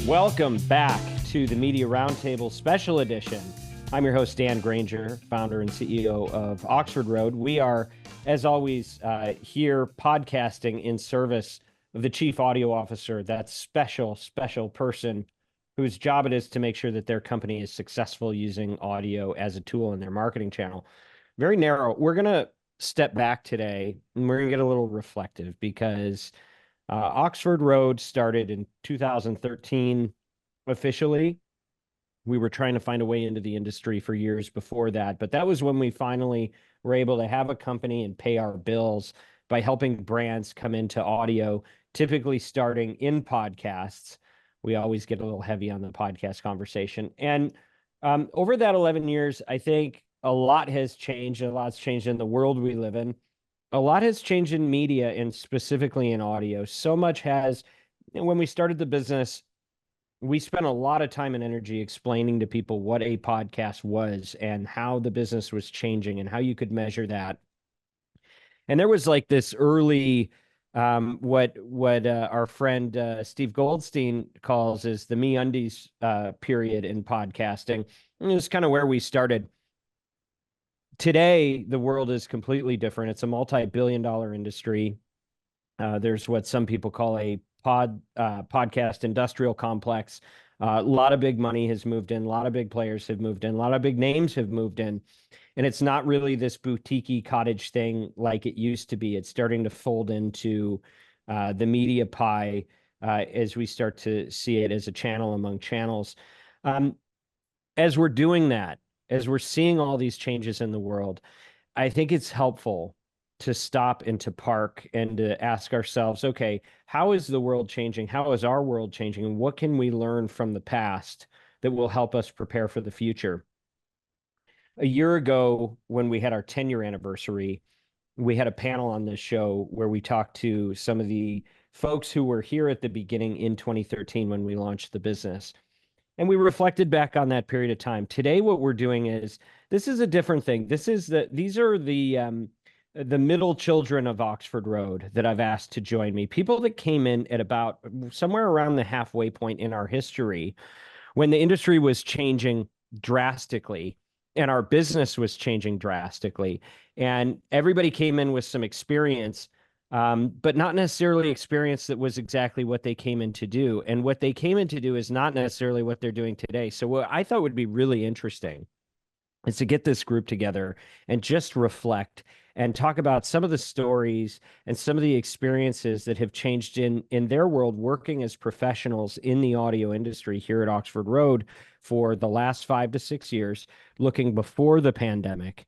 Welcome back to the Media Roundtable Special Edition. I'm your host, Dan Granger, founder and CEO of Oxford Road. We are, as always, here podcasting in service of the Chief Audio Officer, that special person whose job it is to make sure that their company is successful using audio as a tool in their marketing channel. Very narrow. We're going to step back today and we're going to get a little reflective because Oxford Road started in 2013 officially. We were trying to find a way into the industry for years before that, but that was when we finally were able to have a company and pay our bills by helping brands come into audio, typically starting in podcasts. We always get a little heavy on the podcast conversation. And over that 11 years, I think a lot has changed. A lot's changed in the world we live in. A lot has changed in media and specifically in audio. So much has. When we started the business, we spent a lot of time and energy explaining to people what a podcast was and how the business was changing and how you could measure that. And there was like this early, what our friend Steve Goldstein calls is the MeUndies period in podcasting. And it's kind of where we started. Today, the world is completely different. It's a multi-billion-dollar industry. There's what some people call a podcast industrial complex. A lot of big money has moved in. A lot of big players have moved in. A lot of big names have moved in. And it's not really this boutique cottage thing like it used to be. It's starting to fold into the media pie as we start to see it as a channel among channels. As we're doing that, as we're seeing all these changes in the world, I think it's helpful to stop and to park and to ask ourselves, okay, how is the world changing? How is our world changing? And what can we learn from the past that will help us prepare for the future? A year ago, when we had our 10-year anniversary, we had a panel on this show where we talked to some of the folks who were here at the beginning in 2013 when we launched the business. And we reflected back on that period of time. Today, what we're doing is, this is a different thing. These are the middle children of Oxford Road that I've asked to join me. People that came in at about somewhere around the halfway point in our history when the industry was changing drastically and our business was changing drastically. And everybody came in with some experience, but not necessarily experience that was exactly what they came in to do. And what they came in to do is not necessarily what they're doing today. So what I thought would be really interesting is to get this group together and just reflect and talk about some of the stories and some of the experiences that have changed in their world working as professionals in the audio industry here at Oxford Road for the last 5 to 6 years, looking before the pandemic,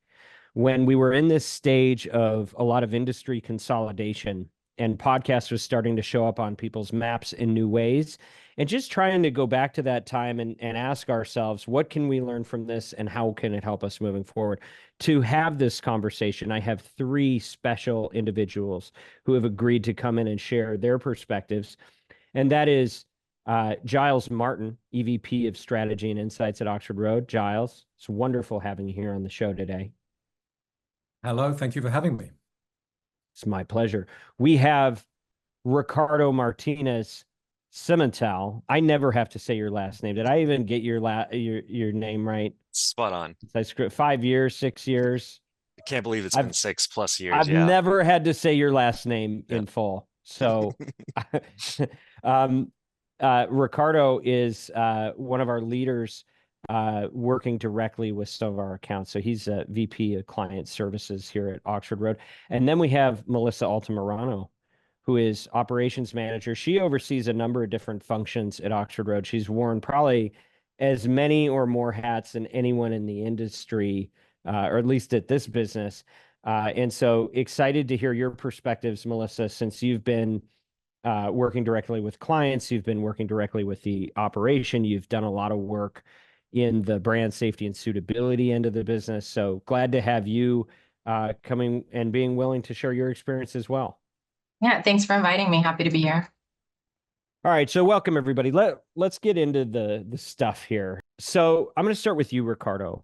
when we were in this stage of a lot of industry consolidation and podcasts was starting to show up on people's maps in new ways, and just trying to go back to that time and ask ourselves, what can we learn from this and how can it help us moving forward? To have this conversation, I have 3 special individuals who have agreed to come in and share their perspectives. And that is Giles Martin, EVP of Strategy and Insights at Oxford Road. Giles, it's wonderful having you here on the show today. Hello, thank you for having me. It's my pleasure. We have Ricardo Martinez Simental. I never have to say your last name. Did I even get your name right? Spot on. I screwed 5 years, 6 years. I can't believe it's been 6+ years. I've never had to say your last name in full. So Ricardo is one of our leaders working directly with some of our accounts. So he's a VP of Client Services here at Oxford Road. And then we have Melissa Altamirano, who is Operations Manager. She oversees a number of different functions at Oxford Road. She's worn probably as many or more hats than anyone in the industry, or at least at this business. And so excited to hear your perspectives, Melissa, since you've been working directly with clients, you've been working directly with the operation, you've done a lot of work in the brand safety and suitability end of the business. So glad to have you coming and being willing to share your experience as well. Yeah, thanks for inviting me. Happy to be here. All right, so welcome everybody. Let's get into the stuff here. So I'm going to start with you, Ricardo.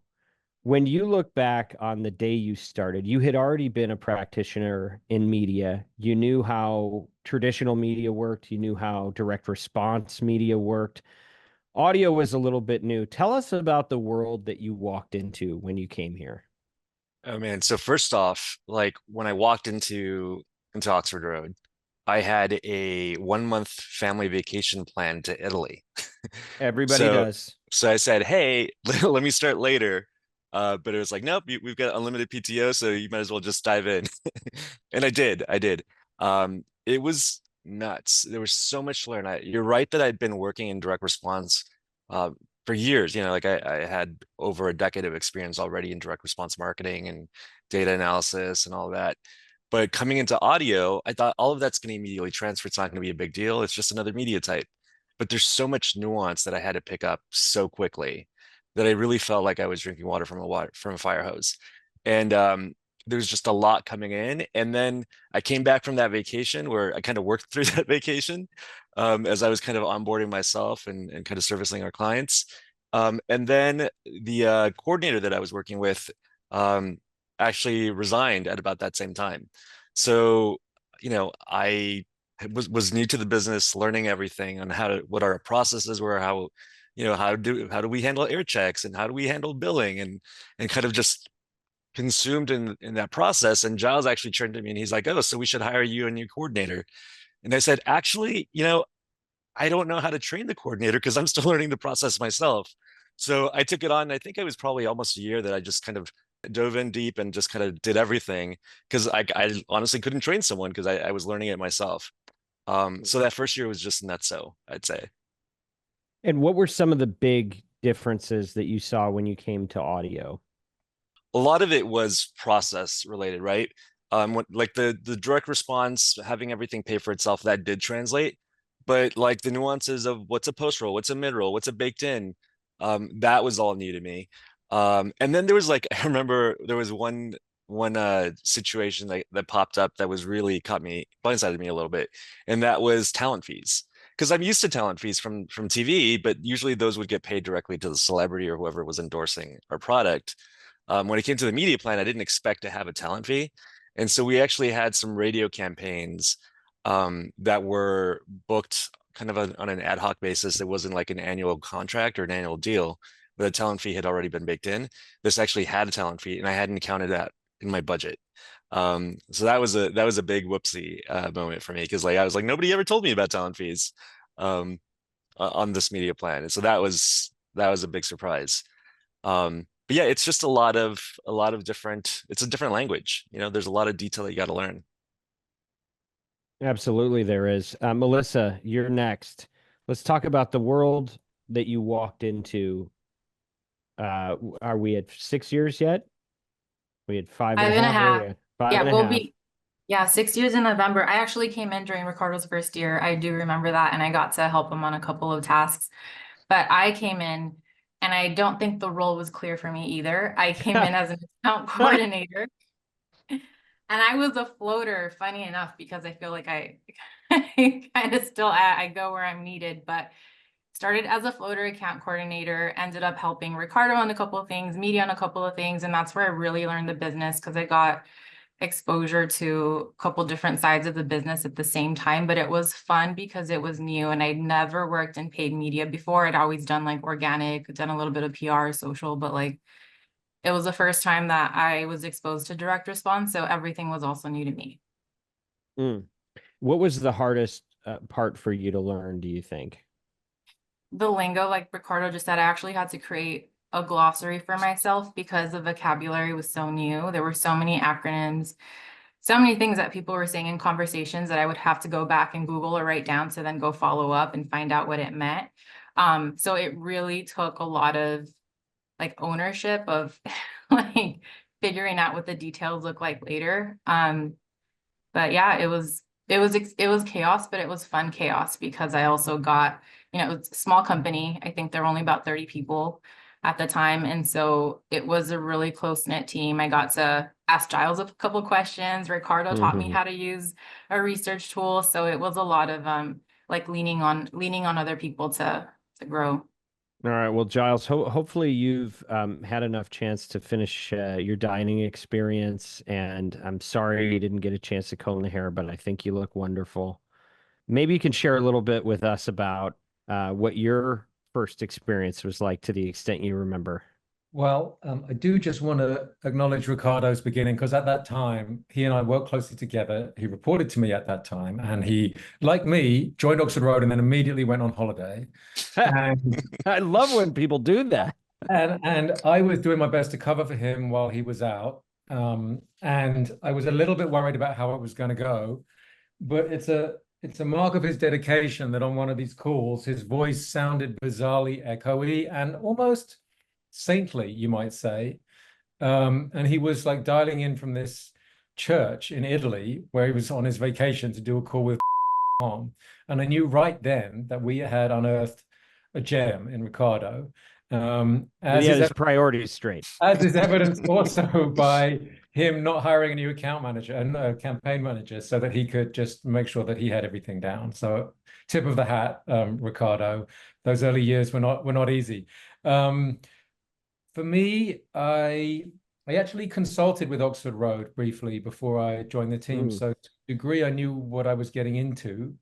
When you look back on the day you started, you had already been a practitioner in media. You knew how traditional media worked. You knew how direct response media worked. audio was a little bit new. Tell us about the world that you walked into when you came here. Oh man. So first off, like when I walked into Oxford Road, I had a 1 month family vacation planned to Italy. Everybody So does. so I said, hey, let me start later. But it was like, nope, we've got unlimited PTO, so you might as well just dive in. And I did. It was nuts. There was so much to learn. You're right that I'd been working in direct response uh, for years. Like I had over a decade of experience already in direct response marketing and data analysis and all that. But coming into audio, I thought all of that's going to immediately transfer. It's not going to be a big deal. It's just another media type. But there's so much nuance that I had to pick up so quickly that I really felt like I was drinking water from a fire hose. And there was just a lot coming in. And then I came back from that vacation where I kind of worked through that vacation as I was kind of onboarding myself and kind of servicing our clients. And then the coordinator that I was working with um, actually resigned at about that same time. So, I was new to the business, learning everything on what our processes were, how do we handle air checks and how do we handle billing and kind of just consumed in that process. And Giles actually turned to me and he's like, "Oh, so we should hire you a new coordinator." And I said, "Actually, I don't know how to train the coordinator because I'm still learning the process myself." So I took it on. I think it was probably almost a year that I just kind of dove in deep and just kind of did everything because I honestly couldn't train someone because I was learning it myself. So that first year was just nutso, I'd say. And what were some of the big differences that you saw when you came to audio? A lot of it was process related, right? Like the direct response, having everything pay for itself, that did translate. But like the nuances of what's a post roll, what's a mid roll, what's a baked in, that was all new to me. And then there was like I remember there was one situation that popped up that was really blindsided me a little bit, and that was talent fees. Because I'm used to talent fees from TV, but usually those would get paid directly to the celebrity or whoever was endorsing our product. When it came to the media plan, I didn't expect to have a talent fee. And so we actually had some radio campaigns that were booked kind of on an ad hoc basis. It wasn't like an annual contract or an annual deal, but the talent fee had already been baked in. This actually had a talent fee, and I hadn't counted that in my budget. So that was a big whoopsie moment for me because like I was like nobody ever told me about talent fees um, on this media plan, and so that was a big surprise. But yeah, it's just a lot of different. It's a different language. There's a lot of detail that you got to learn. Absolutely, there is. Melissa, you're next. Let's talk about the world that you walked into. Are we at 6 years yet? We had five and Five a and a half. Where are we half. at? Five Yeah, and a we'll half. be, yeah, 6 years in November. I actually came in during Ricardo's first year. I do remember that, and I got to help him on a couple of tasks. But I came in, and I don't think the role was clear for me either. I came in as an account coordinator, and I was a floater, funny enough, because I feel like I kind of still I go where I'm needed, but started as a floater account coordinator, ended up helping Ricardo on a couple of things, media on a couple of things, and that's where I really learned the business because I got exposure to a couple different sides of the business at the same time. But it was fun because it was new and I'd never worked in paid media before. I'd always done like organic, done a little bit of PR, social, but like it was the first time that I was exposed to direct response. So everything was also new to me. Mm. What was the hardest part for you to learn, do you think? The lingo, like Ricardo just said, I actually had to create a glossary for myself because the vocabulary was so new. There were so many acronyms, so many things that people were saying in conversations that I would have to go back and Google or write down to then go follow up and find out what it meant. So it really took a lot of like ownership of like figuring out what the details look like later. But yeah, it was chaos, but it was fun chaos because I also got, it was a small company. I think there were only about 30 people at the time. And so it was a really close-knit team. I got to ask Giles a couple questions. Ricardo taught me Mhm. how to use a research tool. So it was a lot of like leaning on other people to grow. All right. Well, Giles, hopefully you've had enough chance to finish your dining experience. And I'm sorry you didn't get a chance to comb the hair, but I think you look wonderful. Maybe you can share a little bit with us about what your first experience was like to the extent you remember. Well, I do just want to acknowledge Ricardo's beginning, because at that time, he and I worked closely together. He reported to me at that time, and he, like me, joined Oxford Road and then immediately went on holiday. And I love when people do that. and I was doing my best to cover for him while he was out. And I was a little bit worried about how it was going to go, but it's a mark of his dedication that on one of these calls, his voice sounded bizarrely echoey and almost saintly, you might say. And he was like dialing in from this church in Italy where he was on his vacation to do a call with Tom. And I knew right then that we had unearthed a gem in Ricardo. He had his priorities straight. As is evidenced also by him not hiring a new account manager and a campaign manager so that he could just make sure that he had everything down. So tip of the hat, Ricardo. Those early years were not easy. For me, I actually consulted with Oxford Road briefly before I joined the team. So to a degree, I knew what I was getting into.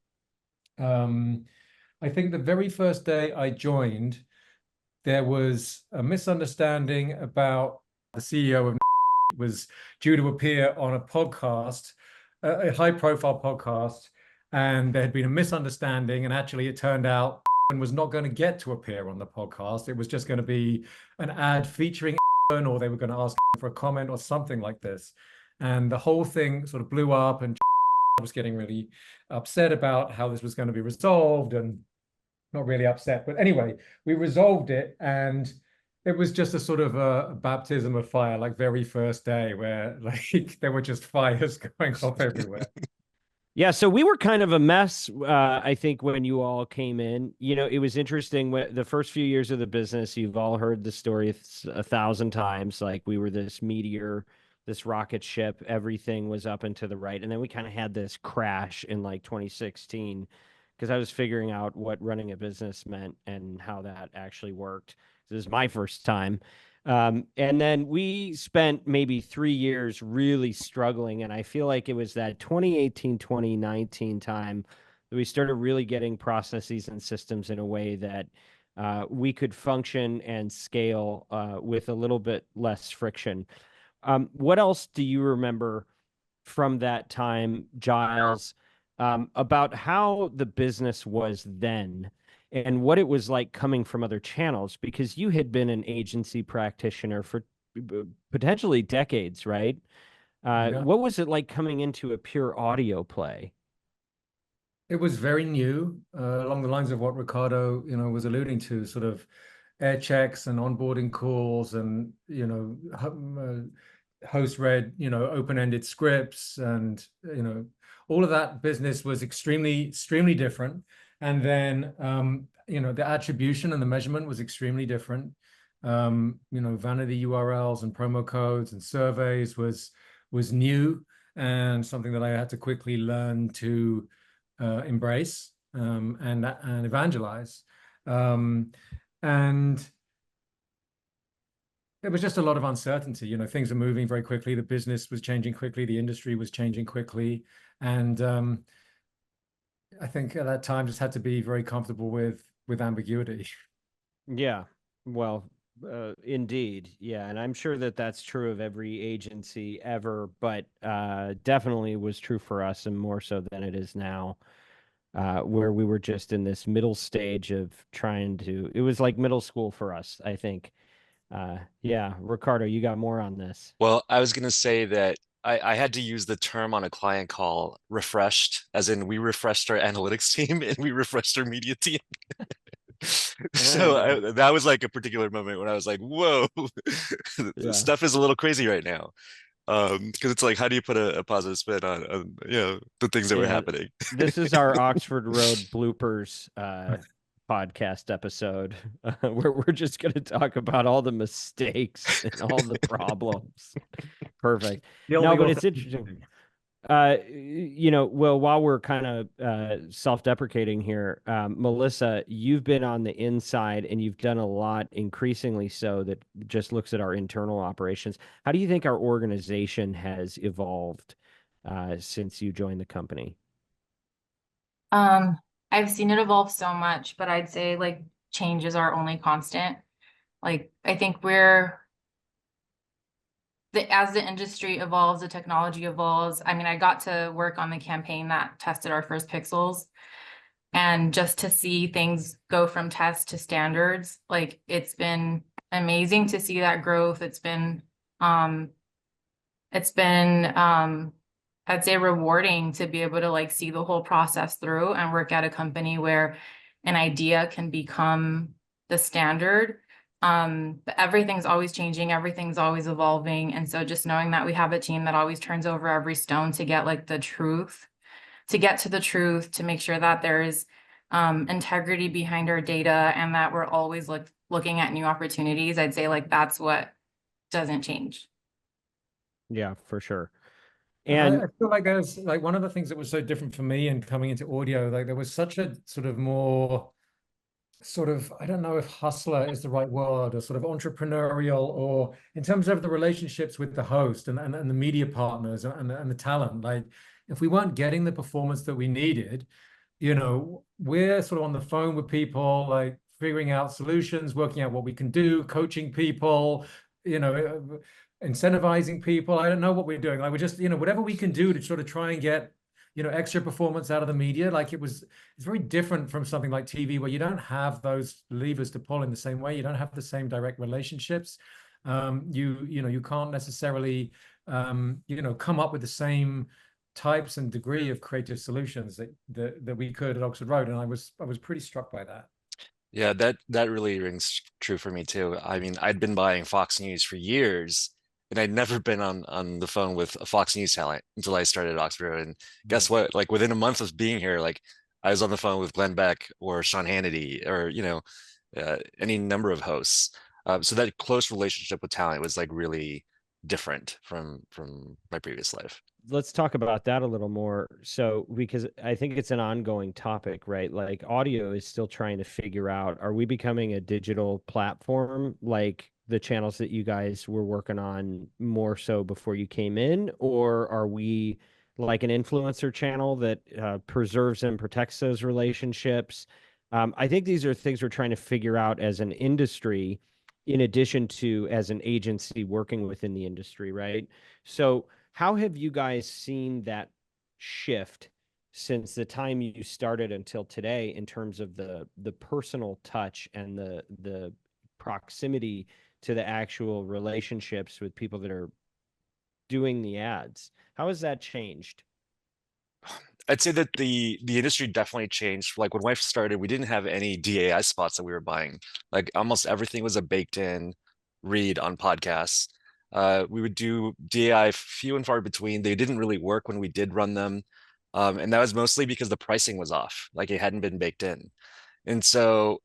I think the very first day I joined, there was a misunderstanding about the CEO of was due to appear on a podcast, a high-profile podcast, and there had been a misunderstanding, and actually it turned out was not going to get to appear on the podcast. It was just going to be an ad featuring or they were going to ask for a comment or something like this. And the whole thing sort of blew up, and I was getting really upset about how this was going to be resolved, and not really upset. But anyway, we resolved it, and it was just a sort of a baptism of fire, like very first day, where like there were just fires going off everywhere. Yeah, so we were kind of a mess, I think, when you all came in. You know, it was interesting. The first few years of the business, you've all heard the story 1,000 times. Like, we were this meteor, this rocket ship. Everything was up and to the right. And then we kind of had this crash in like 2016, because I was figuring out what running a business meant and how that actually worked. This is my first time. And then we spent maybe 3 years really struggling. And I feel like it was that 2018, 2019 time that we started really getting processes and systems in a way that we could function and scale with a little bit less friction. What else do you remember from that time, Giles, about how the business was then? And what it was like coming from other channels, because you had been an agency practitioner for potentially decades, right? Yeah. What was it like coming into a pure audio play? It was very new, along the lines of what Ricardo, was alluding to, sort of air checks and onboarding calls, and host read, open-ended scripts, and all of that business was extremely, extremely different. And then, the attribution and the measurement was extremely different. Vanity URLs and promo codes and surveys was new, and something that I had to quickly learn to embrace and evangelize. And there was just a lot of uncertainty. Things are moving very quickly. The business was changing quickly. The industry was changing quickly. And I think at that time just had to be very comfortable with ambiguity. Yeah, well, indeed. Yeah. And I'm sure that that's true of every agency ever, but definitely was true for us, and more so than it is now, where we were just in this middle stage of it was like middle school for us, I think. Yeah, Ricardo, you got more on this. Well, I was going to say that I had to use the term on a client call, refreshed, as in we refreshed our analytics team and we refreshed our media team. So that was like a particular moment when I was like, whoa, this stuff is a little crazy right now. Because it's like, how do you put a positive spin on the things that were happening? This is our Oxford Road bloopers podcast episode, where we're just going to talk about all the mistakes and all the problems. Perfect. No, but it's interesting. Well, while we're kind of self-deprecating here, Melissa, you've been on the inside and you've done a lot, increasingly so, that just looks at our internal operations. How do you think our organization has evolved since you joined the company? I've seen it evolve so much, but I'd say, like, change is our only constant. Like, I think as the industry evolves, the technology evolves. I mean, I got to work on the campaign that tested our first pixels. And just to see things go from test to standards, like, it's been amazing to see that growth. I'd say rewarding to be able to like see the whole process through and work at a company where an idea can become the standard. But everything's always changing, everything's always evolving. And so just knowing that we have a team that always turns over every stone to get like the truth, to get to the truth, to make sure that there's integrity behind our data and that we're always looking at new opportunities. I'd say like that's what doesn't change. Yeah, for sure. And And I feel like there's like one of the things that was so different for me in coming into audio, like there was such a sort of more sort of, I don't know if hustler is the right word, or sort of entrepreneurial, or in terms of the relationships with the host and the media partners and the talent. Like if we weren't getting the performance that we needed, you know, we're sort of on the phone with people, like figuring out solutions, working out what we can do, coaching people, you know, incentivizing people. I don't know what we're doing. Like we're just, you know, whatever we can do to sort of try and get, you know, extra performance out of the media. Like it's very different from something like TV where you don't have those levers to pull in the same way. You don't have the same direct relationships. You know, you can't necessarily, you know, come up with the same types and degree of creative solutions that we could at Oxford Road. And I was pretty struck by that. Yeah, that really rings true for me too. I mean, I'd been buying Fox News for years, and I'd never been on the phone with a Fox News talent until I started at Oxford. And guess what? Like within a month of being here, like I was on the phone with Glenn Beck or Sean Hannity or any number of hosts. So that close relationship with talent was like really different from my previous life. let's talk about that a little more. So, because I think it's an ongoing topic, right? Like audio is still trying to figure out, are we becoming a digital platform like the channels that you guys were working on more so before you came in? Or are we like an influencer channel that preserves and protects those relationships? I think these are things we're trying to figure out as an industry, in addition to as an agency working within the industry, right? So, how have you guys seen that shift since the time you started until today in terms of the personal touch and the proximity to the actual relationships with people that are doing the ads? How has that changed? I'd say that the industry definitely changed. Like when I started, we didn't have any DAI spots that we were buying. Like almost everything was a baked in read on podcasts. We would do DAI few and far between. They didn't really work when we did run them. And that was mostly because the pricing was off, like it hadn't been baked in. And so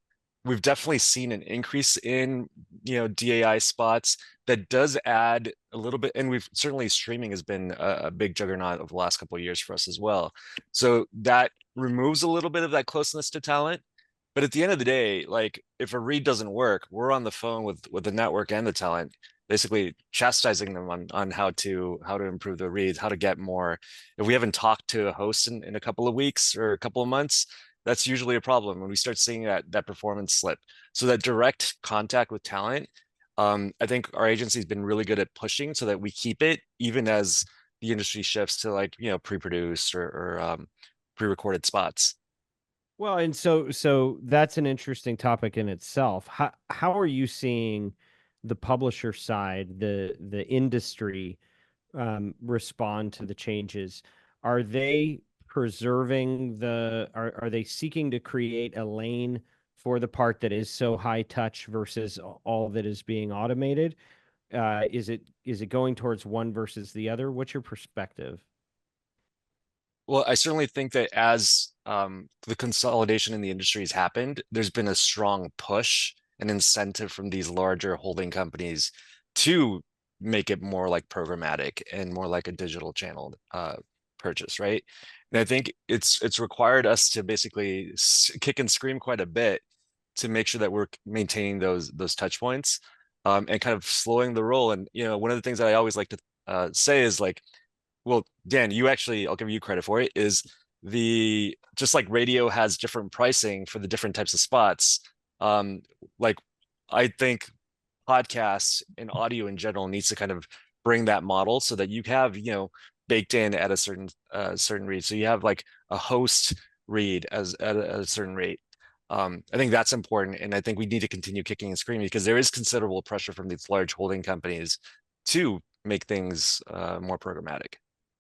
we've definitely seen an increase in, DAI spots that does add a little bit. And we've certainly streaming has been a big juggernaut of the last couple of years for us as well. So that removes a little bit of that closeness to talent. But at the end of the day, like if a read doesn't work, we're on the phone with the network and the talent, basically chastising them on how to improve the reads, how to get more. If we haven't talked to a host in a couple of weeks or a couple of months, that's usually a problem when we start seeing that performance slip. So that direct contact with talent, I think our agency's been really good at pushing so that we keep it even as the industry shifts to like, pre-produced or pre-recorded spots. Well, and so that's an interesting topic in itself. How are you seeing the publisher side, the industry respond to the changes? Are they preserving are they seeking to create a lane for the part that is so high touch versus all that is being automated? Is it going towards one versus the other? What's your perspective? Well, I certainly think that as the consolidation in the industry has happened, there's been a strong push and incentive from these larger holding companies to make it more like programmatic and more like a digital channel purchase, right? And I think it's required us to basically kick and scream quite a bit to make sure that we're maintaining those touch points and kind of slowing the roll. And one of the things that I always like to say is like, well, Dan, I'll give you credit for it, is just like radio has different pricing for the different types of spots, Um, like I think podcasts and audio in general needs to kind of bring that model so that you have, baked in at a certain read. So you have like a host read as at a certain rate. I think that's important, and I think we need to continue kicking and screaming because there is considerable pressure from these large holding companies to make things more programmatic.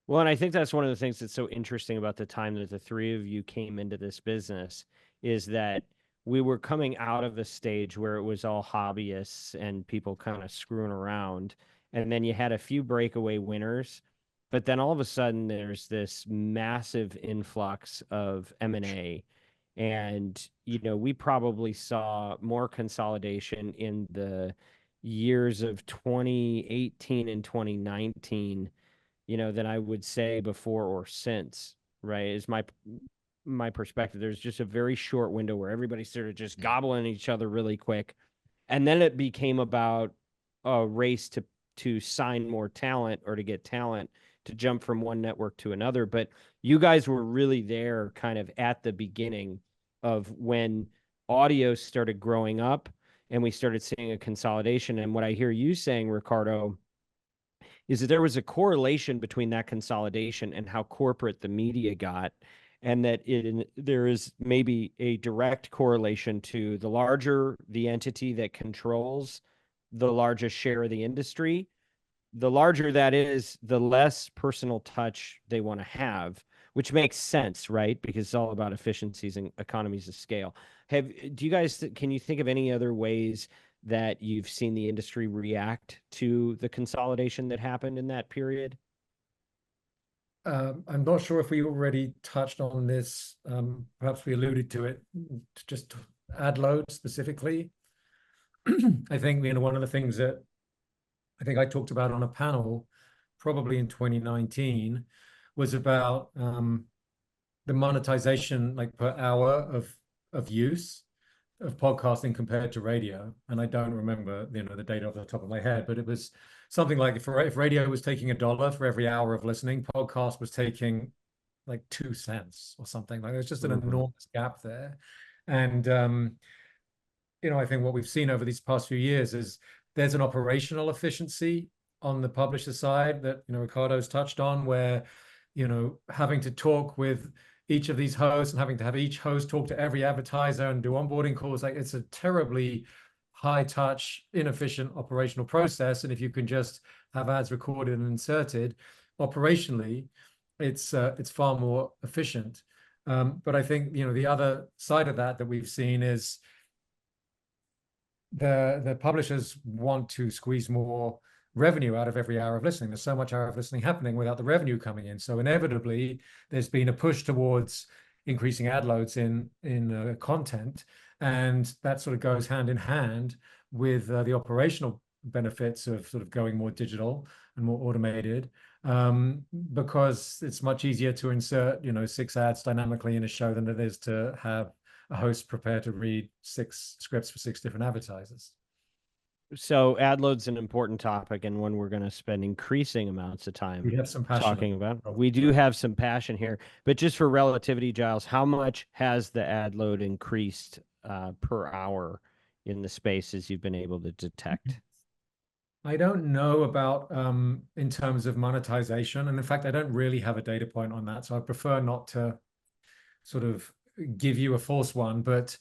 Well, and I think that's one of the things that's so interesting about the time that the three of you came into this business is that we were coming out of a stage where it was all hobbyists and people kind of screwing around. And then you had a few breakaway winners, but then all of a sudden there's this massive influx of M&A. And, we probably saw more consolidation in the years of 2018 and 2019 than I would say before or since, right? Is my perspective. There's just a very short window where everybody started just gobbling each other really quick. And then it became about a race to sign more talent or to get talent to jump from one network to another. But you guys were really there kind of at the beginning of when audio started growing up and we started seeing a consolidation. And what I hear you saying, Ricardo, is that there was a correlation between that consolidation and how corporate the media got, and that there is maybe a direct correlation to the larger the entity that controls the largest share of the industry. The larger that is, the less personal touch they want to have, which makes sense, right? Because it's all about efficiencies and economies of scale. Do you guys, can you think of any other ways that you've seen the industry react to the consolidation that happened in that period? I'm not sure if we already touched on this. Perhaps we alluded to it, just ad load specifically. I think, one of the things that I think I talked about on a panel, probably in 2019, was about the monetization, like per hour of use of podcasting compared to radio. And I don't remember, the data off the top of my head, but it was something like if radio was taking $1 for every hour of listening, podcast was taking like 2 cents or something. Like there's just an enormous gap there. And I think what we've seen over these past few years is there's an operational efficiency on the publisher side that Ricardo's touched on, where having to talk with each of these hosts and having to have each host talk to every advertiser and do onboarding calls, like it's a terribly high touch, inefficient operational process. And if you can just have ads recorded and inserted operationally, it's far more efficient. But I think the other side of that we've seen is the publishers want to squeeze more revenue out of every hour of listening. There's so much hour of listening happening without the revenue coming in. So inevitably, there's been a push towards increasing ad loads in content, and that sort of goes hand in hand with the operational benefits of sort of going more digital and more automated, because it's much easier to insert 6 ads dynamically in a show than it is to have a host prepare to read 6 scripts for 6 different advertisers. So ad load's an important topic and one we're going to spend increasing amounts of time talking about. We do have some passion here, but just for relativity, Giles, how much has the ad load increased per hour in the spaces you've been able to detect? I don't know about in terms of monetization. And in fact, I don't really have a data point on that. So I prefer not to sort of give you a false one, but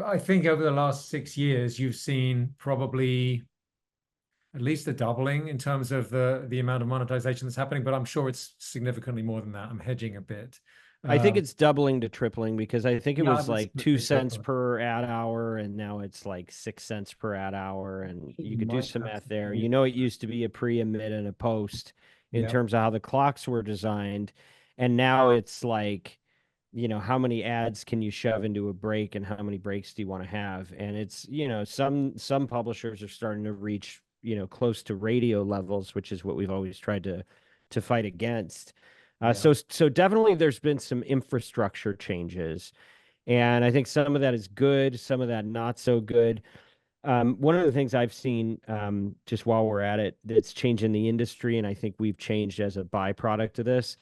I think over the last 6 years, you've seen probably at least a doubling in terms of the amount of monetization that's happening, but I'm sure it's significantly more than that. I'm hedging a bit. I think it's doubling to tripling, because I think it was like 2 cents per ad hour, and now it's like 6 cents per ad hour. And you could do some math there. It used to be a pre, a mid, and a post in terms of how the clocks were designed. And now it's like, how many ads can you shove into a break and how many breaks do you want to have? And it's, some publishers are starting to reach, close to radio levels, which is what we've always tried to fight against. So definitely there's been some infrastructure changes, and I think some of that is good, some of that not so good. One of the things I've seen, just while we're at it, that's changing the industry, and I think we've changed as a byproduct of this.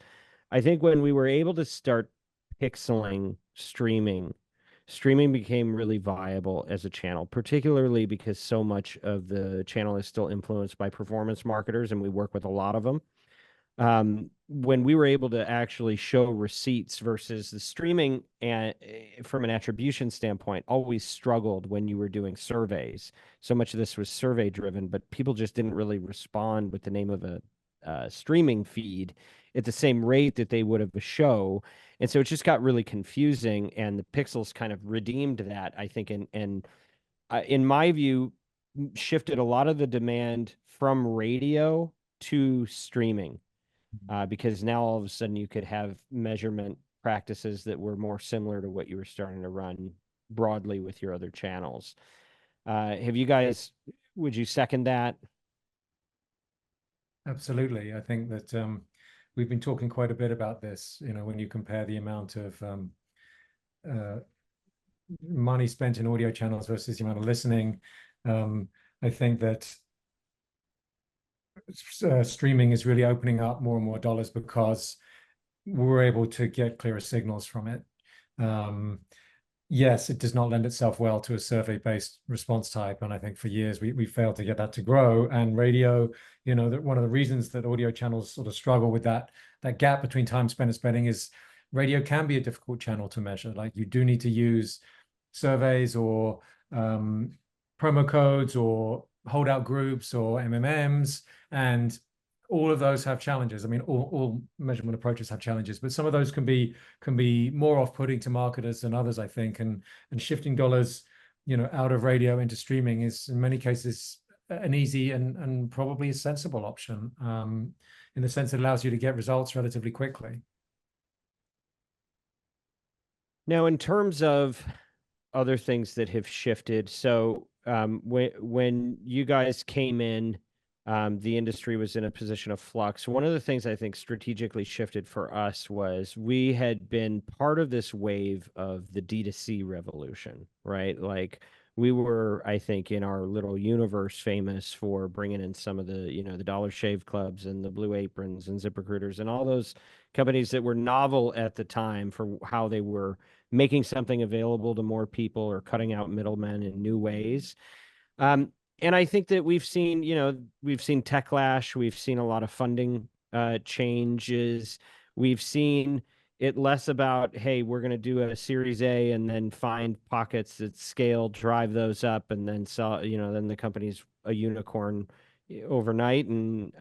I think when we were able to start pixeling streaming streaming became really viable as a channel, particularly because so much of the channel is still influenced by performance marketers, and we work with a lot of them. When we were able to actually show receipts versus the streaming, and from an attribution standpoint, always struggled when you were doing surveys. So much of this was survey driven, but people just didn't really respond with the name of a streaming feed at the same rate that they would of a show. And so it just got really confusing, and the pixels kind of redeemed that, I think, and in my view, shifted a lot of the demand from radio to streaming. Because now all of a sudden you could have measurement practices that were more similar to what you were starting to run broadly with your other channels. Have you guys, would you second that? Absolutely. I think that we've been talking quite a bit about this, when you compare the amount of money spent in audio channels versus the amount of listening. I think that streaming is really opening up more and more dollars because we're able to get clearer signals from it. Yes, it does not lend itself well to a survey-based response type, and I think for years we failed to get that to grow. And radio, that one of the reasons that audio channels sort of struggle with that gap between time spent and spending is radio can be a difficult channel to measure. Like, you do need to use surveys or promo codes or holdout groups or MMMs, and all of those have challenges. I mean, all measurement approaches have challenges, but some of those can be more off-putting to marketers than others, I think. And shifting dollars, out of radio into streaming is in many cases an easy and probably a sensible option, in the sense it allows you to get results relatively quickly. Now, in terms of other things that have shifted, so when you guys came in, the industry was in a position of flux. One of the things I think strategically shifted for us was we had been part of this wave of the D2C revolution, right? Like, we were, I think, in our little universe famous for bringing in some of the, the Dollar Shave Clubs and the Blue Aprons and ZipRecruiters and all those companies that were novel at the time for how they were making something available to more people or cutting out middlemen in new ways. And I think that we've seen Techlash, we've seen a lot of funding changes. We've seen it less about, hey, we're going to do a Series A and then find pockets that scale, drive those up, and then sell, then the company's a unicorn overnight, and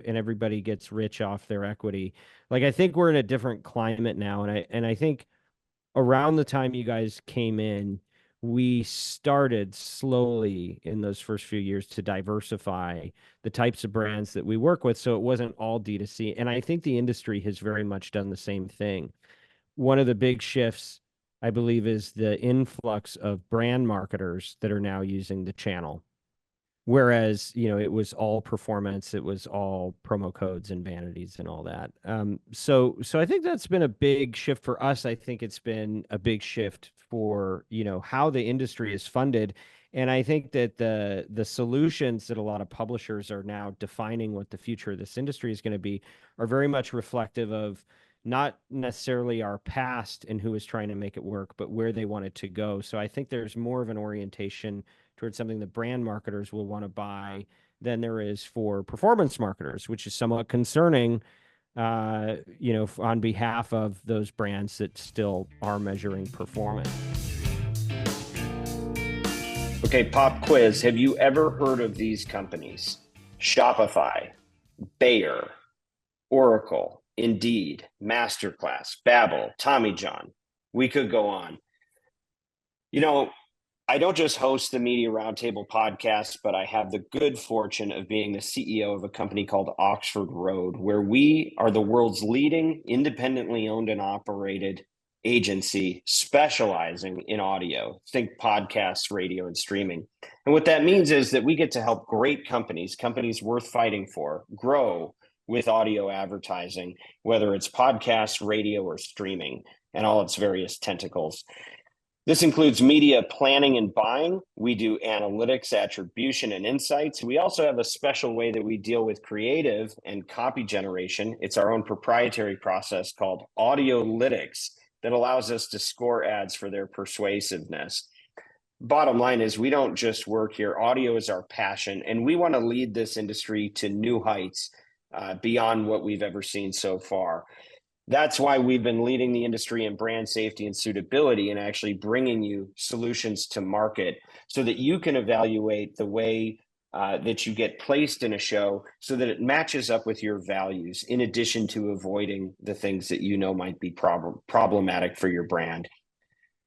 everybody gets rich off their equity. Like, I think we're in a different climate now, and I think around the time you guys came in, we started slowly in those first few years to diversify the types of brands that we work with, so it wasn't all D2C. And I think the industry has very much done the same thing. One of the big shifts, I believe, is the influx of brand marketers that are now using the channel. Whereas, it was all performance, it was all promo codes and vanities and all that. So I think that's been a big shift for us. I think it's been a big shift for, how the industry is funded. And I think that the solutions that a lot of publishers are now defining what the future of this industry is going to be are very much reflective of not necessarily our past and who is trying to make it work, but where they want it to go. So I think there's more of an orientation towards something that brand marketers will want to buy than there is for performance marketers, which is somewhat concerning, on behalf of those brands that still are measuring performance. Okay, pop quiz. Have you ever heard of these companies? Shopify, Bayer, Oracle, Indeed, Masterclass, Babbel, Tommy John. We could go on. I don't just host the Media Roundtable podcast, but I have the good fortune of being the CEO of a company called Oxford Road, where we are the world's leading independently owned and operated agency specializing in audio. Think podcasts, radio, and streaming. And what that means is that we get to help great companies worth fighting for, grow with audio advertising, whether it's podcasts, radio, or streaming, and all its various tentacles. This includes media planning and buying. We do analytics, attribution, and insights. We also have a special way that we deal with creative and copy generation. It's our own proprietary process called Audiolytics. that allows us to score ads for their persuasiveness. Bottom line is, we don't just work here. Audio is our passion, and we want to lead this industry to new heights beyond what we've ever seen so far. That's why we've been leading the industry in brand safety and suitability, and actually bringing you solutions to market so that you can evaluate the way that you get placed in a show so that it matches up with your values, in addition to avoiding the things that you know might be problematic for your brand.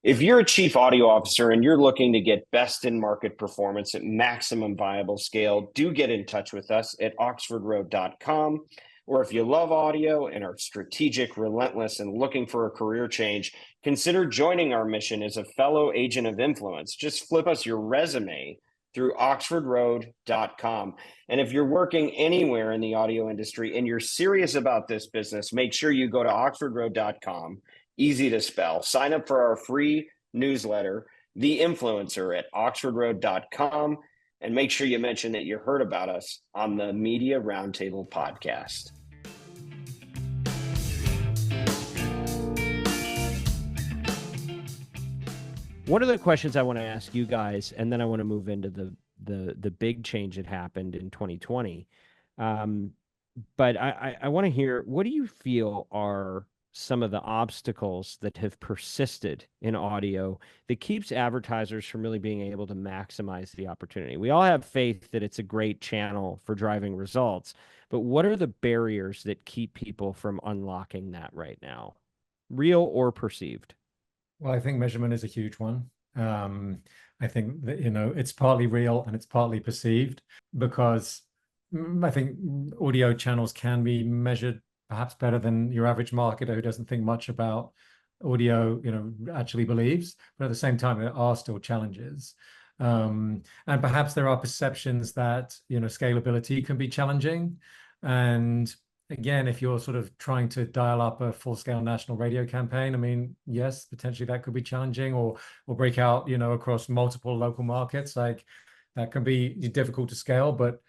If you're a chief audio officer and you're looking to get best in market performance at maximum viable scale, do get in touch with us at oxfordroad.com. Or if you love audio and are strategic, relentless, and looking for a career change, consider joining our mission as a fellow agent of influence. Just flip us your resume through oxfordroad.com. And if you're working anywhere in the audio industry and you're serious about this business, make sure you go to oxfordroad.com. Easy to spell. Sign up for our free newsletter, The Influencer, at oxfordroad.com. And make sure you mention that you heard about us on the Media Roundtable podcast. One of the questions I want to ask you guys, and then I want to move into the big change that happened in 2020. But I want to hear, what do you feel are some of the obstacles that have persisted in audio that keeps advertisers from really being able to maximize the opportunity? We all have faith that it's a great channel for driving results, but what are the barriers that keep people from unlocking that right now, real or perceived? Well, I think measurement is a huge one. I think that, it's partly real and it's partly perceived, because I think audio channels can be measured perhaps better than your average marketer who doesn't think much about audio, actually believes. But at the same time, there are still challenges. And perhaps there are perceptions that, scalability can be challenging. And again, if you're sort of trying to dial up a full-scale national radio campaign, I mean, yes, potentially that could be challenging, or break out, across multiple local markets. Like, that can be difficult to scale. But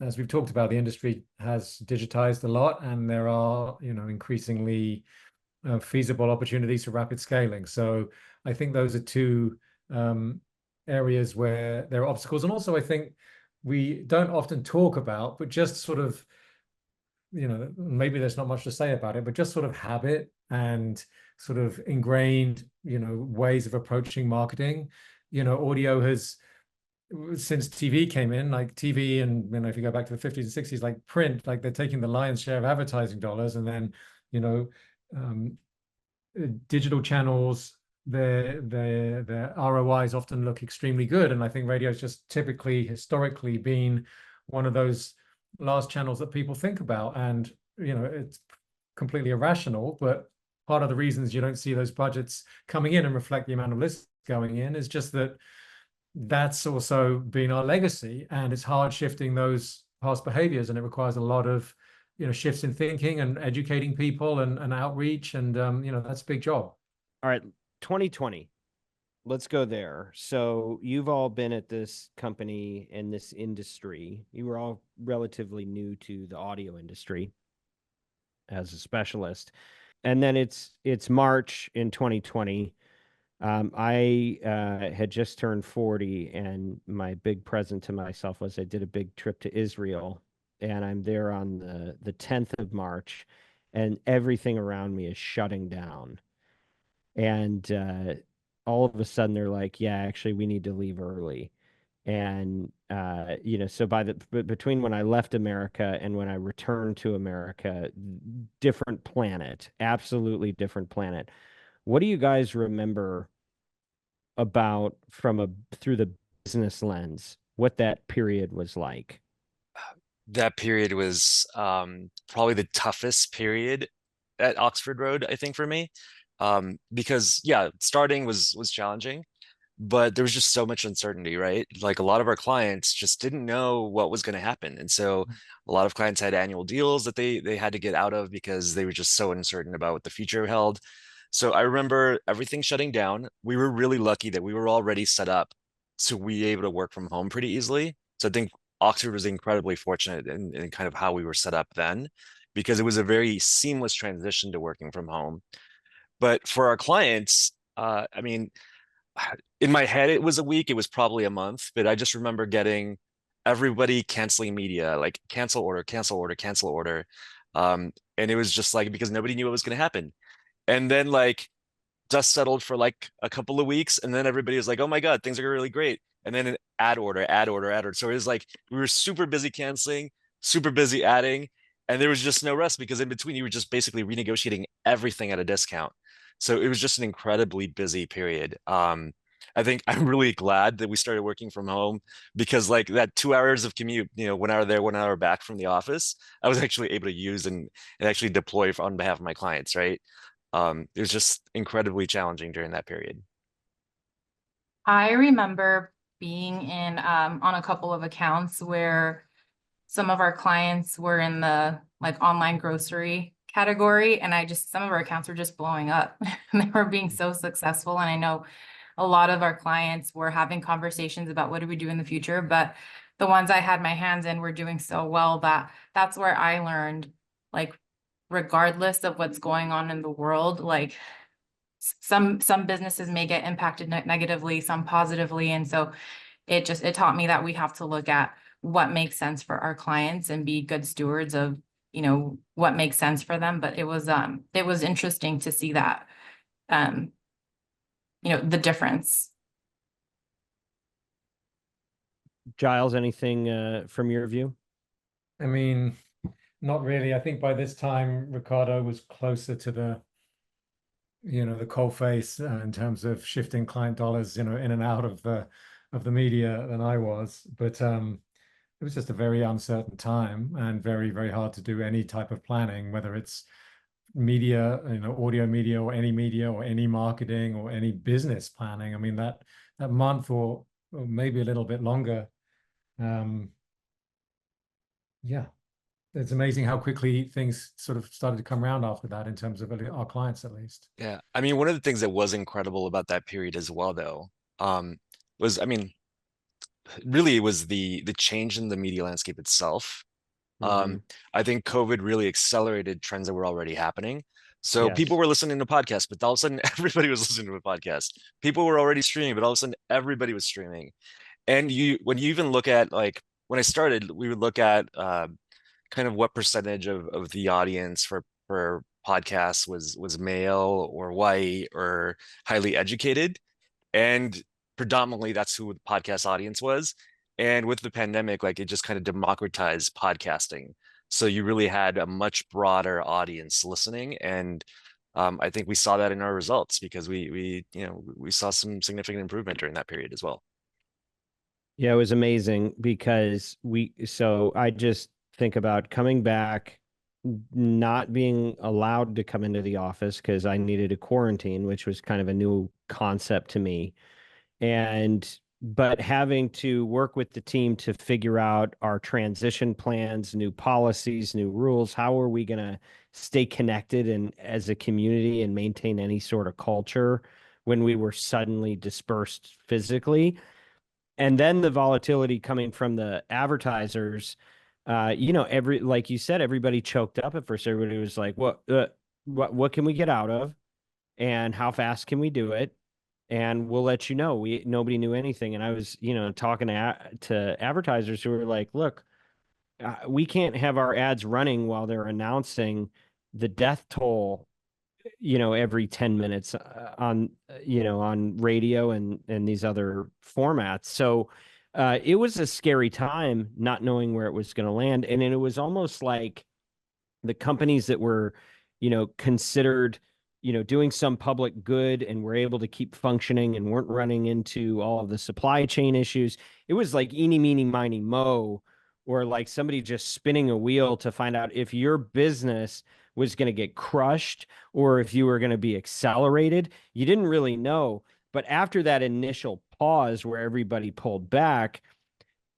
as we've talked about, the industry has digitized a lot, and there are, increasingly feasible opportunities for rapid scaling. So I think those are two areas where there are obstacles. And also, I think we don't often talk about, but just sort of, maybe there's not much to say about it, but just sort of habit and sort of ingrained, ways of approaching marketing. Audio has, since TV came in, like TV, and if you go back to the 50s and 60s, like print, like they're taking the lion's share of advertising dollars, and then digital channels, their ROIs often look extremely good. And I think radio's just typically, historically, been one of those last channels that people think about. And it's completely irrational, but part of the reasons you don't see those budgets coming in and reflect the amount of lists going in is just that that's also been our legacy, and it's hard shifting those past behaviors, and it requires a lot of shifts in thinking and educating people and outreach, and that's a big job. All right, 2020, let's go there. So you've all been at this company and this industry. You were all relatively new to the audio industry as a specialist, and then it's March in 2020. I had just turned 40, and my big present to myself was I did a big trip to Israel, and I'm there on the 10th of March, and everything around me is shutting down. And all of a sudden they're like, yeah, actually, we need to leave early. And so between when I left America and when I returned to America, different planet, absolutely different planet. What do you guys remember about through the business lens, what that period was like? That period was probably the toughest period at Oxford Road, I think, for me. Because yeah, starting was challenging, but there was just so much uncertainty, right? Like, a lot of our clients just didn't know what was going to happen. And so a lot of clients had annual deals that they had to get out of because they were just so uncertain about what the future held. So I remember everything shutting down. We were really lucky that we were already set up to be able to work from home pretty easily. So I think Oxford was incredibly fortunate in kind of how we were set up then, because it was a very seamless transition to working from home. But for our clients, I mean, in my head, it was a week, it was probably a month, but I just remember getting everybody canceling media, like cancel order, cancel order, cancel order. And it was just like because nobody knew what was going to happen. And then like dust settled for like a couple of weeks, and then everybody was like, "Oh my God, things are really great." And then an ad order, ad order, ad order. So it was like we were super busy canceling, super busy adding, and there was just no rest because in between you were just basically renegotiating everything at a discount. So it was just an incredibly busy period. I think I'm really glad that we started working from home because like that 2 hours of commute, 1 hour there, 1 hour back from the office, I was actually able to use and actually deploy on behalf of my clients, right? It was just incredibly challenging during that period. I remember being in on a couple of accounts where some of our clients were in the like online grocery category, and some of our accounts were just blowing up. They were being so successful, and I know a lot of our clients were having conversations about what do we do in the future, but the ones I had my hands in were doing so well that that's where I learned, like, regardless of what's going on in the world, like some businesses may get impacted negatively, some positively. And so it taught me that we have to look at what makes sense for our clients and be good stewards of, what makes sense for them. But it was interesting to see that, the difference. Giles, anything from your view? I mean, not really. I think by this time, Ricardo was closer to the coal face in terms of shifting client dollars, in and out of the media than I was. But it was just a very uncertain time and very, very hard to do any type of planning, whether it's media, audio media or any marketing or any business planning. I mean, that month or maybe a little bit longer. Yeah, it's amazing how quickly things sort of started to come around after that in terms of our clients, at least. Yeah. I mean, one of the things that was incredible about that period as well, though, was, I mean, really it was the change in the media landscape itself. Mm-hmm. I think COVID really accelerated trends that were already happening. So Yes. people were listening to podcasts, but all of a sudden everybody was listening to a podcast. People were already streaming, but all of a sudden everybody was streaming. And when you even look at like when I started, we would look at kind of what percentage of the audience for podcasts was male or white or highly educated, and predominantly that's who the podcast audience was. And with the pandemic, like it just kind of democratized podcasting, so you really had a much broader audience listening. And I think we saw that in our results because we saw some significant improvement during that period as well. Yeah, it was amazing because so I just think about coming back, not being allowed to come into the office because I needed a quarantine, which was kind of a new concept to me. But having to work with the team to figure out our transition plans, new policies, new rules, how are we going to stay connected and as a community and maintain any sort of culture when we were suddenly dispersed physically? And then the volatility coming from the advertisers, like you said, everybody choked up at first. Everybody was like, what can we get out of? And how fast can we do it? And we'll let you know. Nobody knew anything. And I was, talking to advertisers who were like, look, we can't have our ads running while they're announcing the death toll, every 10 minutes on radio and these other formats. So it was a scary time not knowing where it was going to land. And it was almost like the companies that were, considered, doing some public good and were able to keep functioning and weren't running into all of the supply chain issues. It was like eeny, meeny, miny, mo, or like somebody just spinning a wheel to find out if your business was going to get crushed or if you were going to be accelerated. You didn't really know. But after that initial pause where everybody pulled back,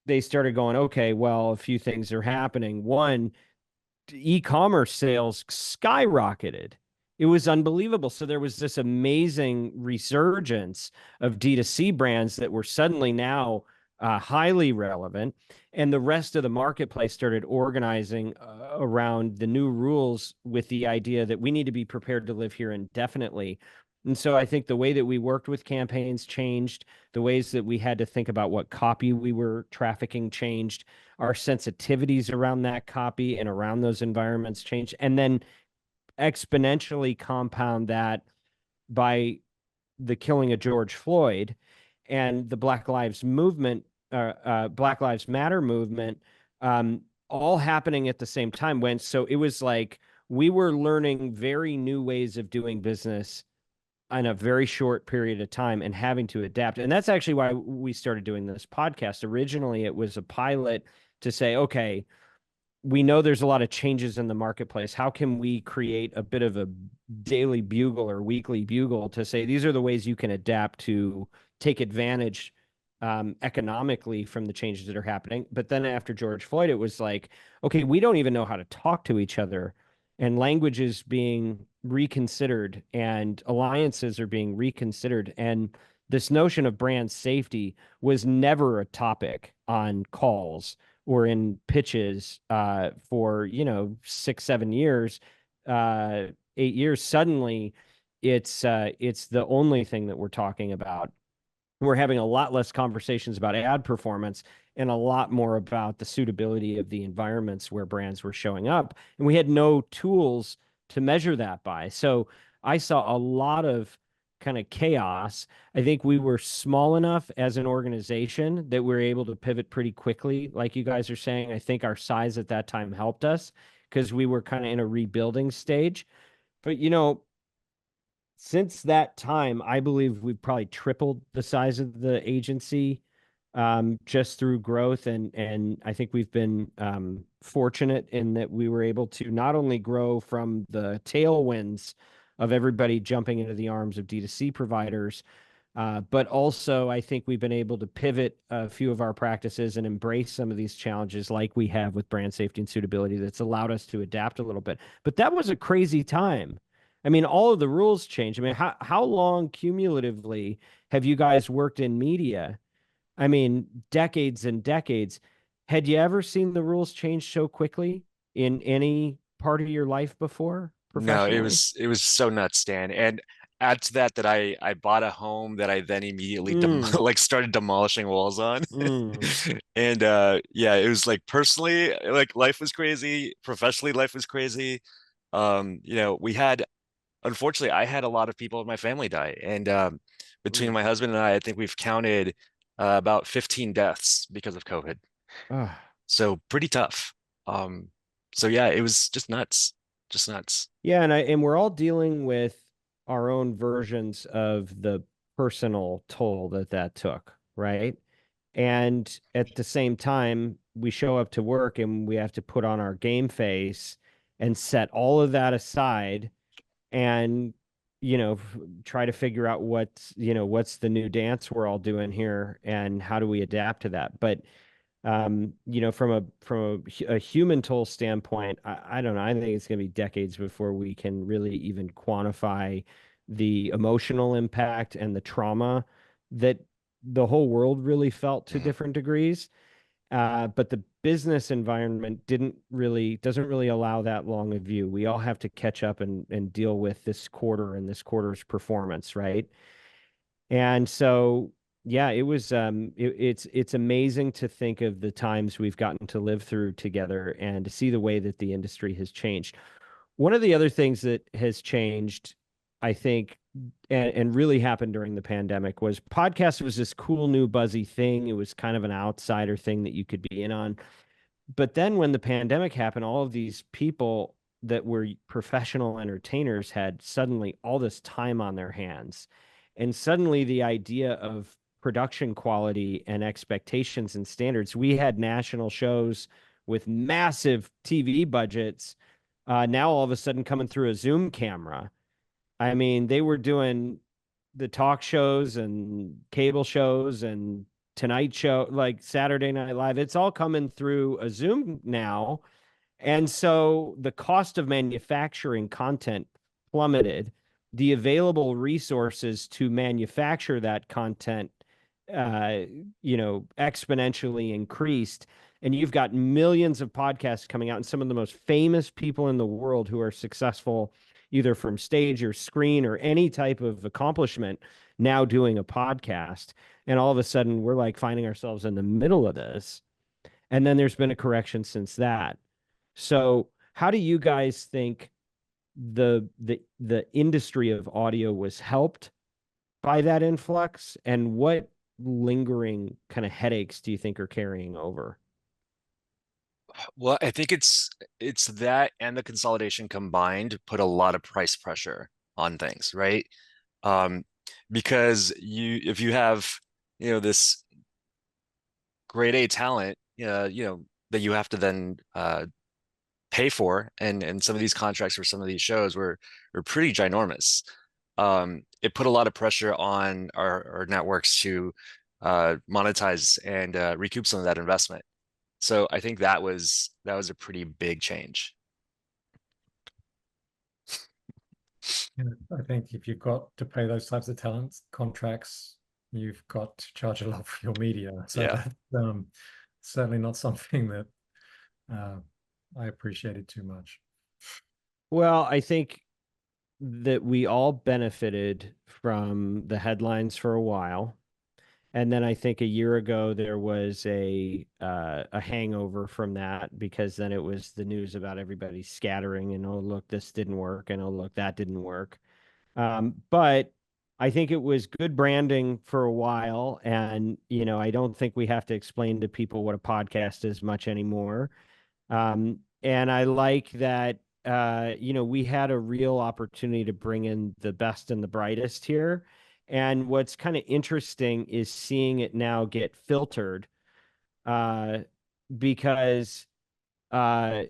they started going, okay, well, a few things are happening. One, e-commerce sales skyrocketed. It was unbelievable. So there was this amazing resurgence of D2C brands that were suddenly now highly relevant. And the rest of the marketplace started organizing around the new rules with the idea that we need to be prepared to live here indefinitely. And so I think the way that we worked with campaigns changed, the ways that we had to think about what copy we were trafficking changed, our sensitivities around that copy and around those environments changed, and then exponentially compound that by the killing of George Floyd and the Black Lives Matter movement, all happening at the same time. So it was like we were learning very new ways of doing business in a very short period of time and having to adapt. And that's actually why we started doing this podcast. Originally, it was a pilot to say, okay, we know there's a lot of changes in the marketplace. How can we create a bit of a daily bugle or weekly bugle to say, these are the ways you can adapt to take advantage economically from the changes that are happening. But then after George Floyd, it was like, okay, we don't even know how to talk to each other, and languages being reconsidered and alliances are being reconsidered. And this notion of brand safety was never a topic on calls or in pitches for 6, 7 years, 8 years. Suddenly it's the only thing that we're talking about. We're having a lot less conversations about ad performance and a lot more about the suitability of the environments where brands were showing up. And we had no tools to measure that by. So I saw a lot of kind of chaos. I think we were small enough as an organization that we were able to pivot pretty quickly. Like you guys are saying, I think our size at that time helped us because we were kind of in a rebuilding stage. But, since that time, I believe we've probably tripled the size of the agency just through growth. And I think we've been fortunate in that we were able to not only grow from the tailwinds of everybody jumping into the arms of D2C providers, but also I think we've been able to pivot a few of our practices and embrace some of these challenges like we have with brand safety and suitability that's allowed us to adapt a little bit. But that was a crazy time. I mean, all of the rules changed. I mean, how long cumulatively have you guys worked in media? I mean, decades and decades. Had you ever seen the rules change so quickly in any part of your life before No, it professionally? was so nuts, Dan. And add to that I bought a home that I then immediately Mm, like started demolishing walls on. mm. And yeah, it was like personally, like life was crazy, professionally life was crazy. We had, unfortunately, I had a lot of people in my family die. And between Mm. my husband and I think we've counted about 15 deaths because of COVID. Ah. So pretty tough. Um, so yeah, it was just nuts. Just nuts. Yeah, and we're all dealing with our own versions of the personal toll that took, right? And at the same time, we show up to work and we have to put on our game face and set all of that aside and try to figure out what's the new dance we're all doing here and how do we adapt to that. But from a human toll standpoint, I don't know. I think it's going to be decades before we can really even quantify the emotional impact and the trauma that the whole world really felt to Mhm. different degrees. But the business environment doesn't really allow that long a view. We all have to catch up and deal with this quarter and this quarter's performance, right? And so, yeah, it's amazing to think of the times we've gotten to live through together and to see the way that the industry has changed. One of the other things that has changed, I think, and really happened during the pandemic was podcast was this cool new buzzy thing. It was kind of an outsider thing that you could be in on. But then when the pandemic happened, all of these people that were professional entertainers had suddenly all this time on their hands. And suddenly the idea of production quality and expectations and standards, we had national shows with massive TV budgets, now all of a sudden coming through a Zoom camera. I mean, they were doing the talk shows and cable shows and Tonight Show, like Saturday Night Live. It's all coming through a Zoom now. And so the cost of manufacturing content plummeted. The available resources to manufacture that content uh, exponentially increased. And you've got millions of podcasts coming out, and some of the most famous people in the world who are successful either from stage or screen or any type of accomplishment now doing a podcast. And all of a sudden we're like finding ourselves in the middle of this. And then there's been a correction since that. So how do you guys think the industry of audio was helped by that influx, and what lingering kind of headaches do you think are carrying over? Well, I think it's that and the consolidation combined put a lot of price pressure on things, right? Um, because if you have, this grade A talent, that you have to then pay for, and some of these contracts for some of these shows were pretty ginormous. It put a lot of pressure on our networks to monetize and recoup some of that investment. So I think that was a pretty big change. Yeah, I think if you've got to pay those types of talent contracts, you've got to charge a lot for your media. So Yeah. that's certainly not something that I appreciated too much. Well, I think that we all benefited from the headlines for a while. And then I think a year ago there was a hangover from that, because then it was the news about everybody scattering and, oh look, this didn't work, and oh look, that didn't work. But I think it was good branding for a while, and I don't think we have to explain to people what a podcast is much anymore. And I like that we had a real opportunity to bring in the best and the brightest here. And what's kind of interesting is seeing it now get filtered, uh, because uh,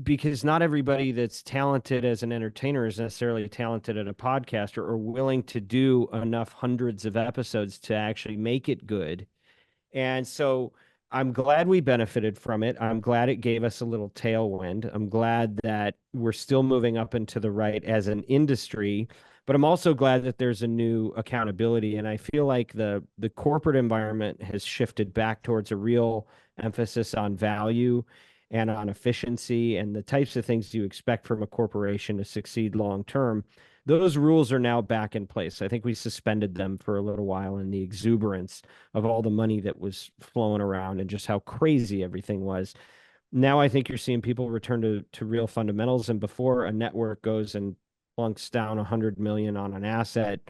because not everybody that's talented as an entertainer is necessarily talented at a podcast, or willing to do enough hundreds of episodes to actually make it good. And so I'm glad we benefited from it. I'm glad it gave us a little tailwind. I'm glad that we're still moving up and to the right as an industry, but I'm also glad that there's a new accountability. And I feel like the corporate environment has shifted back towards a real emphasis on value and on efficiency and the types of things you expect from a corporation to succeed long term. Those rules are now back in place. I think we suspended them for a little while in the exuberance of all the money that was flowing around and just how crazy everything was. Now I think you're seeing people return to real fundamentals. And before a network goes and plunks down 100 million on an asset,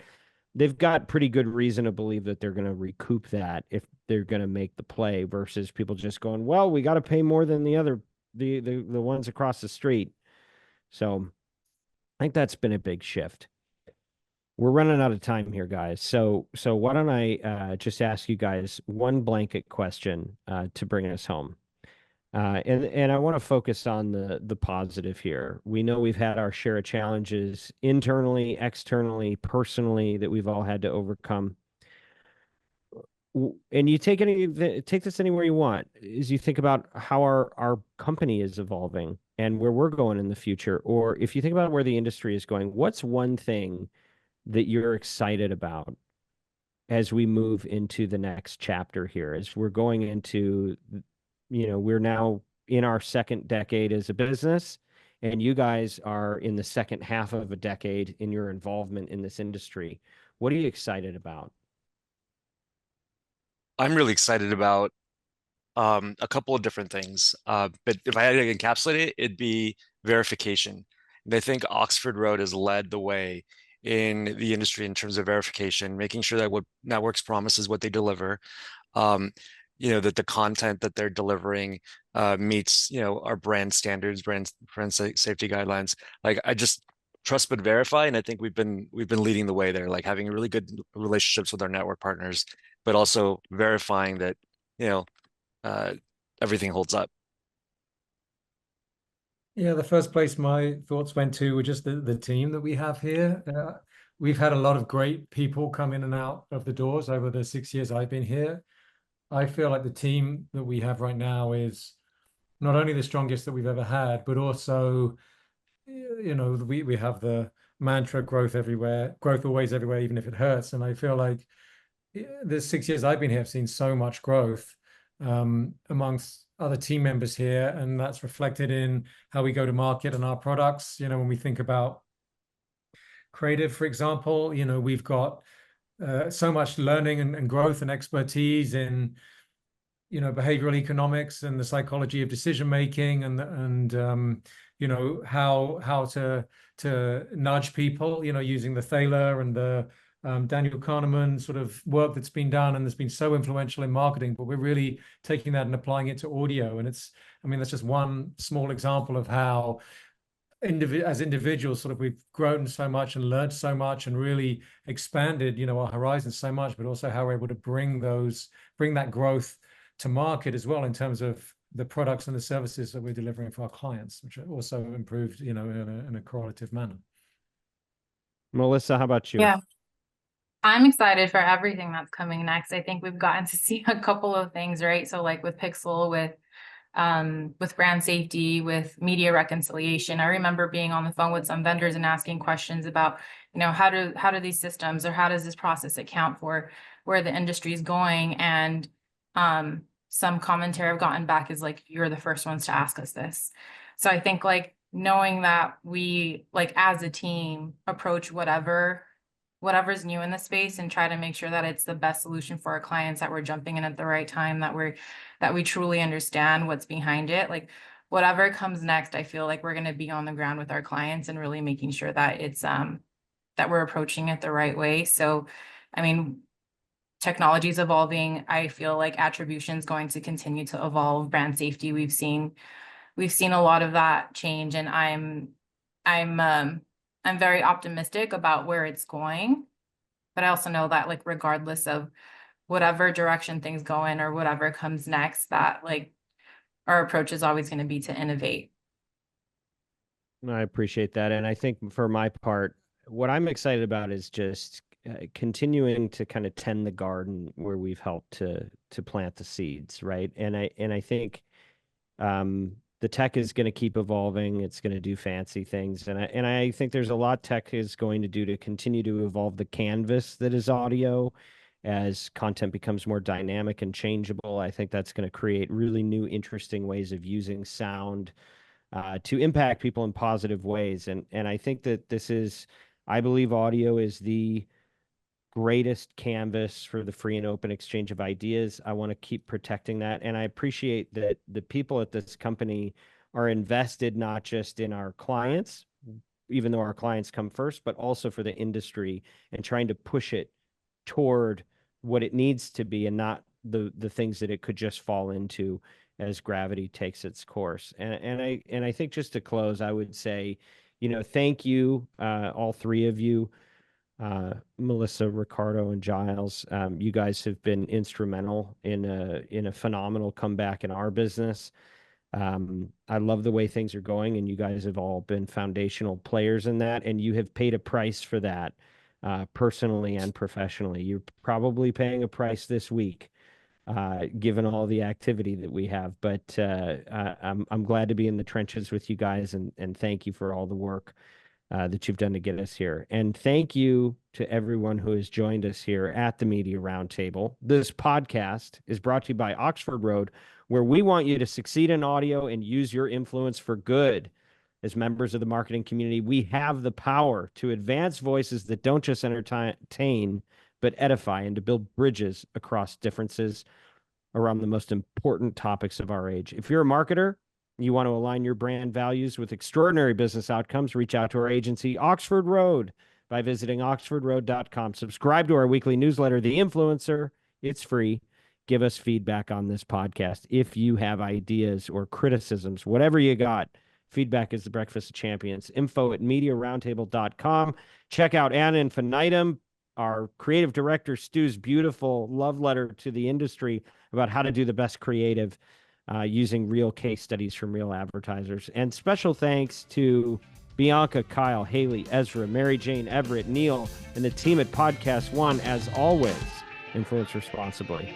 they've got pretty good reason to believe that they're going to recoup that if they're going to make the play, versus people just going, well, we got to pay more than the ones across the street. So I think that's been a big shift. We're running out of time here, guys. So why don't I just ask you guys one blanket question to bring us home? And I want to focus on the positive here. We know we've had our share of challenges internally, externally, personally, that we've all had to overcome. And you take this anywhere you want, as you think about how our company is evolving and where we're going in the future, or if you think about where the industry is going, what's one thing that you're excited about as we move into the next chapter here, as we're going into, we're now in our second decade as a business, and you guys are in the second half of a decade in your involvement in this industry. What are you excited about? I'm really excited about a couple of different things. But if I had to encapsulate it, it'd be verification. And I think Oxford Road has led the way in the industry in terms of verification, making sure that what networks promise is what they deliver. That the content that they're delivering meets, our brand standards, brand safety guidelines. Like, I just trust but verify, and I think we've been leading the way there, like having really good relationships with our network partners, but also verifying that, everything holds up. Yeah, the first place my thoughts went to were just the team that we have here. We've had a lot of great people come in and out of the doors over the 6 years I've been here. I feel like the team that we have right now is not only the strongest that we've ever had, but also, we have the mantra, growth everywhere, growth always everywhere, even if it hurts. And I feel like the 6 years I've been here, I've seen so much growth amongst other team members here, and that's reflected in how we go to market and our products. When we think about creative, for example, we've got so much learning and growth and expertise in behavioral economics and the psychology of decision making, and how to nudge people, using the Thaler and the Daniel Kahneman sort of work that's been done and that's been so influential in marketing. But we're really taking that and applying it to audio, and that's just one small example of how as individuals sort of we've grown so much and learned so much and really expanded our horizons so much, but also how we're able to bring that growth to market as well, in terms of the products and the services that we're delivering for our clients, which are also improved in a correlative manner. Melissa, how about you? Yeah, I'm excited for everything that's coming next. I think we've gotten to see a couple of things, right? So like with Pixel, with brand safety, with media reconciliation. I remember being on the phone with some vendors and asking questions about, how do these systems, or how does this process account for where the industry is going? And some commentary I've gotten back is like, you're the first ones to ask us this. So I think like knowing that we, like as a team, approach whatever's new in the space and try to make sure that it's the best solution for our clients, that we're jumping in at the right time, that we truly understand what's behind it. Like whatever comes next, I feel like we're going to be on the ground with our clients and really making sure that it's that we're approaching it the right way. So technology is evolving. I feel like attribution is going to continue to evolve. Brand safety, we've seen a lot of that change, and I'm very optimistic about where it's going. But I also know that like regardless of whatever direction things go in or whatever comes next, that like our approach is always going to be to innovate. I appreciate that. And I think for my part, what I'm excited about is just continuing to kind of tend the garden where we've helped to plant the seeds, right? And I think the tech is going to keep evolving. It's going to do fancy things, and I think there's a lot tech is going to do to continue to evolve the canvas that is audio. As content becomes more dynamic and changeable, I think that's going to create really new, interesting ways of using sound to impact people in positive ways. And I think that I believe audio is the greatest canvas for the free and open exchange of ideas. I want to keep protecting that. And I appreciate that the people at this company are invested not just in our clients, even though our clients come first, but also for the industry and trying to push it toward what it needs to be and not the things that it could just fall into as gravity takes its course. And I think just to close, I would say, thank you, all three of you. Melissa, Ricardo, and Giles, you guys have been instrumental in a phenomenal comeback in our business. I love the way things are going, and you guys have all been foundational players in that, and you have paid a price for that, personally and professionally. You're probably paying a price this week, given all the activity that we have. But I'm glad to be in the trenches with you guys, and thank you for all the work that you've done to get us here. And thank you to everyone who has joined us here at the Media Roundtable. This podcast is brought to you by Oxford Road, where we want you to succeed in audio and use your influence for good. As members of the marketing community, we have the power to advance voices that don't just entertain, but edify, and to build bridges across differences around the most important topics of our age. If you're a marketer, you want to align your brand values with extraordinary business outcomes, reach out to our agency, Oxford Road, by visiting oxfordroad.com. Subscribe to our weekly newsletter, The Influencer. It's free. Give us feedback on this podcast. If you have ideas or criticisms, whatever you got, feedback is the breakfast of champions. info@mediaroundtable.com. Check out Ad Infinitum, our creative director, Stu's beautiful love letter to the industry about how to do the best creative, using real case studies from real advertisers. And special thanks to Bianca, Kyle, Haley, Ezra, Mary Jane, Everett, Neil, and the team at Podcast One. As always, influence responsibly.